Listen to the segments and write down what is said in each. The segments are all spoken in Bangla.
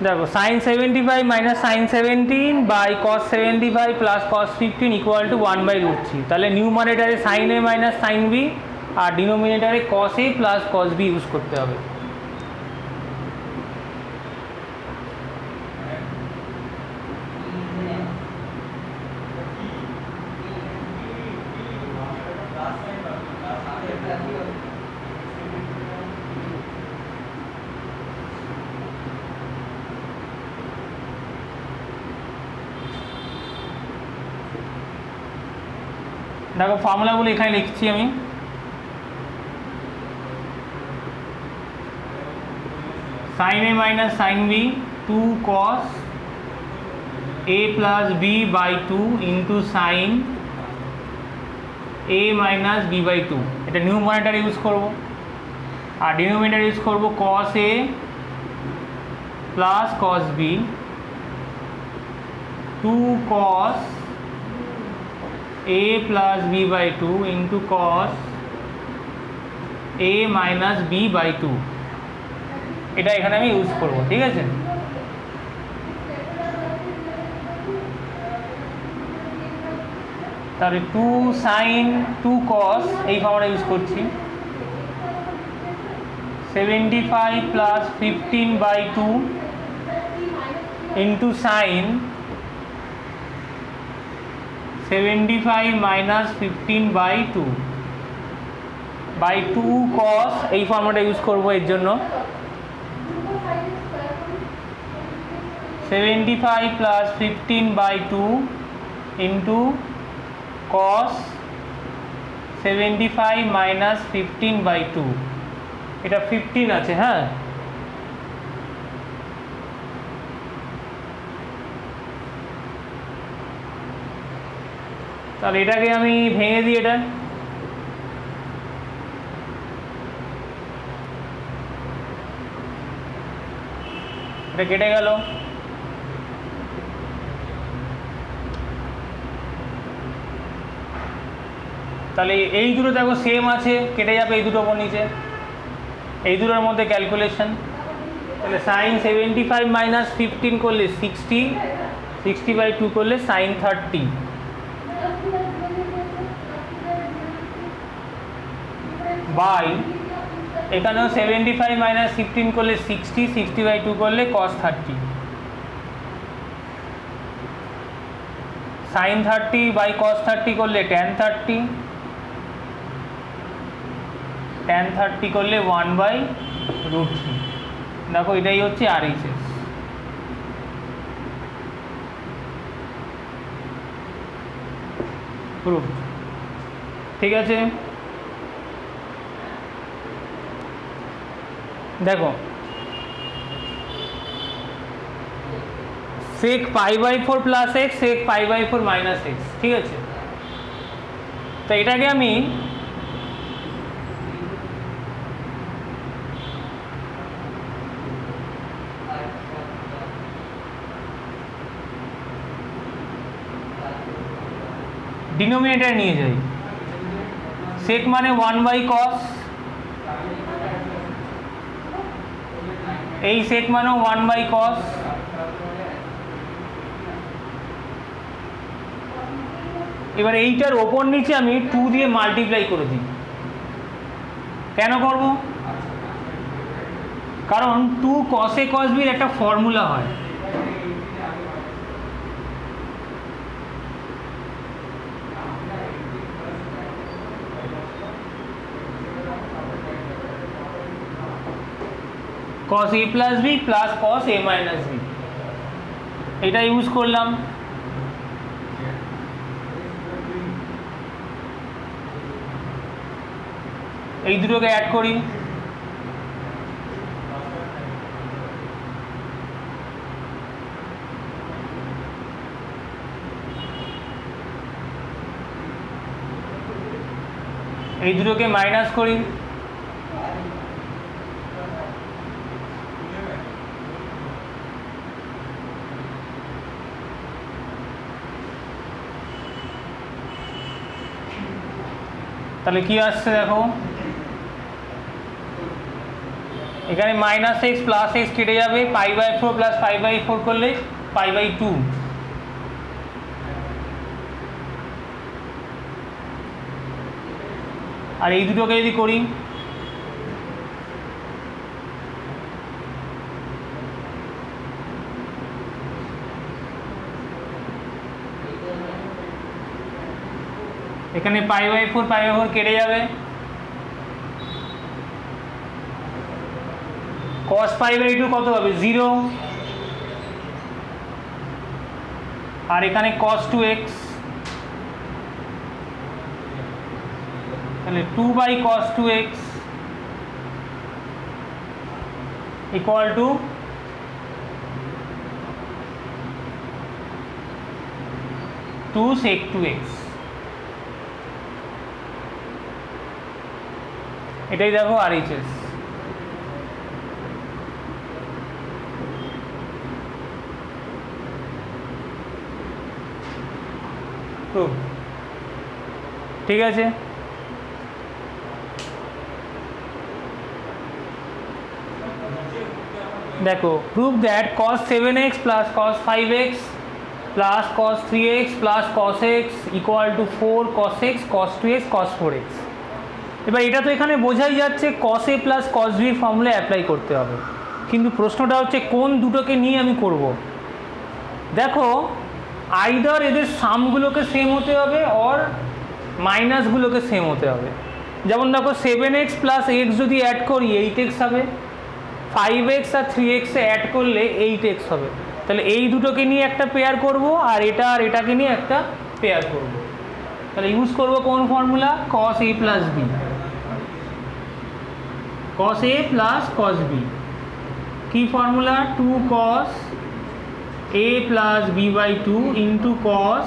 देखो sin 75 minus sin 17 by cos 75 plus cos 15 equal to 1/√3 তাহলে নিউমারেটরে sin a minus sin b আর ডিনোমিনেটরে cos a plus cos b use করতে হবে। देखो फर्मुलागुलो एखाने लिखছি আমি sin a minus sin b 2 cos a plus b by 2 into sin a minus b by 2 এটা নিউমারেটর ইউজ করব আর ডিনোমিনেটর ইউজ করব cos a plus cos b 2 cos a plus b by 2 into cos a minus b by 2 এটা এখানে আমি ইউজ করব। ঠিক আছে, তাহলে 2 sin 2 cos এই ফর্মুলা ইউজ করছি 75 plus 15 by 2 into sin 75 minus 15 by 2 by 2 cos এই ফর্মুলাটা ইউজ করব এর জন্য 75 plus 15 by 2 into cos 75 minus 15 by 2 এটা 15 আছে। হ্যাঁ, তাহলে এটাকে আমি ভেঙে দিই, এটা কেটে গেল। তাহলে এই দুটো দেখো সেম আছে, কেটে যাবে এই দুটো ওপর নিচে, এই দুটোর মধ্যে ক্যালকুলেশন। তাহলে sin 75 মাইনাস 15 করলে 60, 60 বাই 2 করলে sin 30 বাই এখানেও 75 মাইনাস 15 করলে 60, 60 বাই 2 করলে cos 30 sin 30 বাই cos 30 করলে tan 30, tan 30 করলে 1/√3। দেখো এটাই হচ্ছে RHS। প্রুফ। ঠিক আছে, দেখো sec π/4 plus x sec π/4 minus x। ঠিক আছে, তো এটাকে আমি ডিনোমিনেটর নিয়ে যাই। sec মানে 1/cos, এই sec মানেও 1/cos, এবার এইটার ওপর নিচে আমি 2 দিয়ে মাল্টিপ্লাই করে দিই। কেন করব? কারণ 2 cos a cos b এর একটা ফর্মুলা হয়, cos a plus b plus cos a minus b, এটা ইউজ করলাম। এই দুটোকে অ্যাড করি, এই দুটোকে মাইনাস করি, তাহলে কি আসছে দেখো, এখানে মাইনাস এক্স প্লাস এক্স কেটে যাবে, পাই/4 প্লাস পাই/4 করলে পাই/2। আর এই দুটোকে যদি করি, এখানে পাই/4 কেটে যাবে, cos π/2 কত হবে 0, আর এখানে cos 2x, তাহলে 2/cos 2x equal to 2 sec 2x। এটাই দেখো RHS। ঠিক আছে, দেখো prove that cos 7x plus cos 5x plus cos 3x plus cos x equal to 4 cos x cos 2x cos 4x। এবার এটা তো এখানে বোঝাই যাচ্ছে cos a plus cos b formula apply করতে হবে, কিন্তু প্রশ্নটা হচ্ছে কোন দুটোকে নিয়ে আমি করব। দেখো আইদার এদের সামগুলোকে সেম হতে হবে অর মাইনাসগুলোকে সেম হতে হবে। যেমন দেখো 7x প্লাস এক্স যদি অ্যাড করি 8x হবে, 5x আর 3x অ্যাড করলে 8x হবে। তাহলে এই দুটোকে নিয়ে একটা পেয়ার করব, আর এটাকে নিয়ে একটা পেয়ার করব। তাহলে ইউজ করব কোন formula, cos a plus b, cos a plus cos b। কি formula, 2 cos a plus b by 2 into cos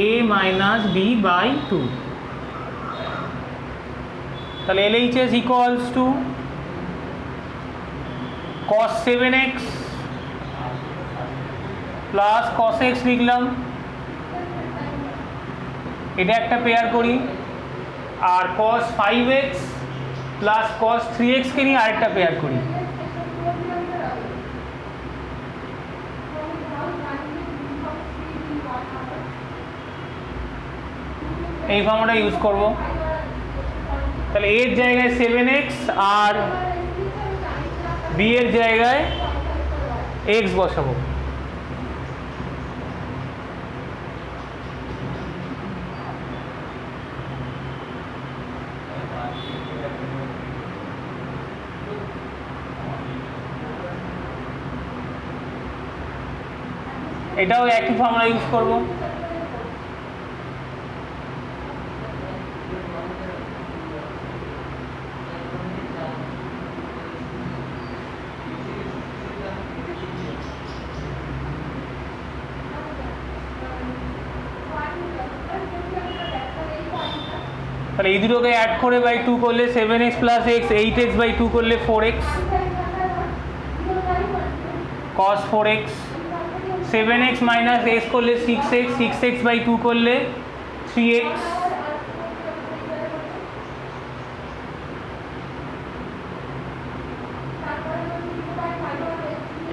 a minus b by 2। তাহলে LHS equals to cos 7x plus cos x লিখলাম, এটা একটা পেয়ার করি, আর cos 5x plus cos 3x কে নিয়ে আরেকটা পেয়ার করি। এই ফর্মুলা ইউজ করব। তাহলে এর জায়গায় 7x আর b এর জায়গায় x বসাবো। এটাও একই ফর্মুলা ইউজ করব। তাহলে এই দুটোকে অ্যাড করে বাই 2 করলে 7x plus x, 8x by 2 করলে 4x cos 4x, 7x minus x করলে 6x, 6x বাই 2 করলে 3x,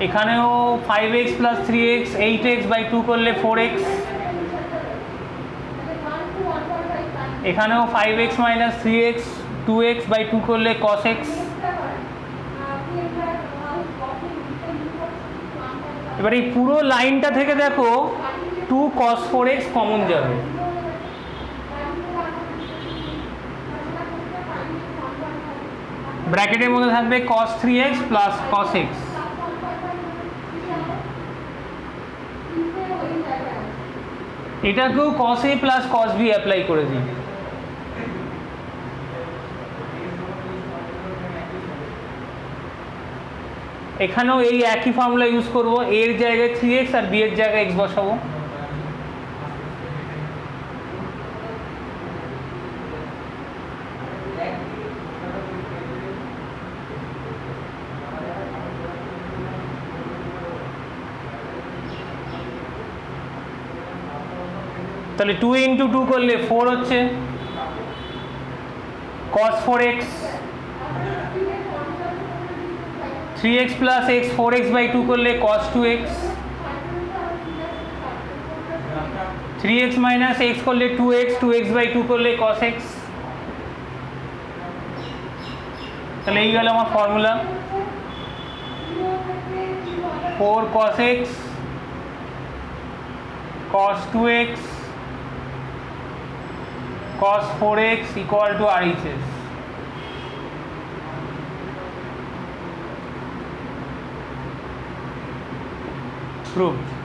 এখানেও 5x plus 3x, 8x by 2 করলে 4x, এখানেও 5x minus 3x, 2x by 2 করলে cos x। এবার এই পুরো লাইনটা থেকে দেখো 2 cos 4x কমন যাবে, ব্র্যাকেটের মধ্যে থাকবে cos 3x plus cos x। এটাকেও cos a plus cos b apply করে দিই। এখানেও এই একই ফর্মুলা ইউজ করব, এর জায়গায় 3x আর b এর জায়গায় x বসাবো। তাহলে 2 ইন্টু 2 করলে 4 হচ্ছে, cos 4x 3x plus x 4x by 2 করলে cos 2x, 3x minus x করলে 2x, 2x বাই 2 করলে cos x। তাহলে এই গেল আমার formula, 4 cos x cos 2x cos 4x equal to RHS। Proved।